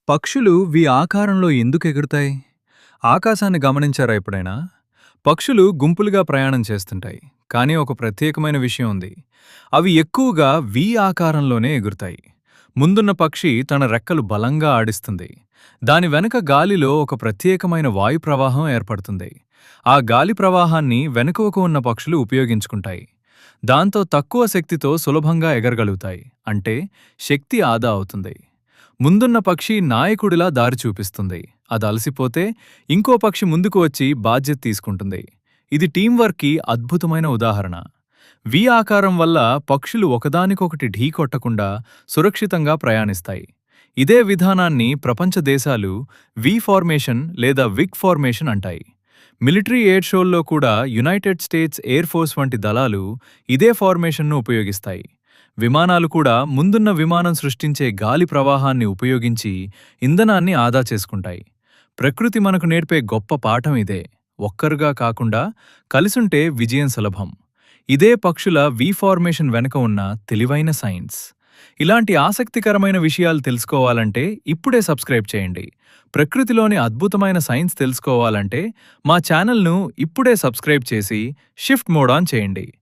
పక్షులు ఆకారంలో ఎందుకు ఎగురుతాయి? ఆకాశాన్ని గమనించారా ఎప్పుడైనా? పక్షులు గుంపులుగా ప్రయాణం చేస్తుంటాయి. కానీ ఒక ప్రత్యేకమైన విషయం ఉంది. అవి ఎక్కువగా ఆకారంలోనే ఎగురుతాయి. ముందున్న పక్షి తన రెక్కలు బలంగా ఆడిస్తుంది. దాని వెనుక గాలిలో ఒక ప్రత్యేకమైన వాయు ప్రవాహం ఏర్పడుతుంది. ఆ గాలి ప్రవాహాన్ని వెనుకవకు ఉన్న పక్షులు ఉపయోగించుకుంటాయి. దాంతో తక్కువ శక్తితో సులభంగా ఎగరగలుగుతాయి. అంటే శక్తి ఆదా అవుతుంది. ముందున్న పక్షి నాయకుడిలా దారి చూపిస్తుంది. అది అలసిపోతే ఇంకో పక్షి ముందుకు వచ్చి బాధ్యత తీసుకుంటుంది. ఇది టీంవర్క్కి అద్భుతమైన ఉదాహరణ. ఆకారం వల్ల పక్షులు ఒకదానికొకటి ఢీకొట్టకుండా సురక్షితంగా ప్రయాణిస్తాయి. ఇదే విధానాన్ని ప్రపంచ దేశాలు ఫార్మేషన్ లేదా విగ్ ఫార్మేషన్ అంటాయి. మిలిటరీ ఎయిర్ షోల్లో కూడా యునైటెడ్ స్టేట్స్ ఎయిర్ ఫోర్స్ వంటి దళాలు ఇదే ఫార్మేషన్ను ఉపయోగిస్తాయి. విమానాలు కూడా ముందున్న విమానం సృష్టించే గాలి ప్రవాహాన్ని ఉపయోగించి ఇంధనాన్ని ఆదా చేసుకుంటాయి. ప్రకృతి మనకు నేర్పే గొప్ప పాఠం ఇదే. ఒక్కరుగా కాకుండా కలిసుంటే విజయం సులభం. ఇదే పక్షుల ఫార్మేషన్ వెనుక ఉన్న తెలివైన సైన్స్. ఇలాంటి ఆసక్తికరమైన విషయాలు తెలుసుకోవాలంటే ఇప్పుడే సబ్స్క్రైబ్ చేయండి. ప్రకృతిలోని అద్భుతమైన సైన్స్ తెలుసుకోవాలంటే మా ఛానల్ను ఇప్పుడే సబ్స్క్రైబ్ చేసి షిఫ్ట్ మోడ్ ఆన్ చేయండి.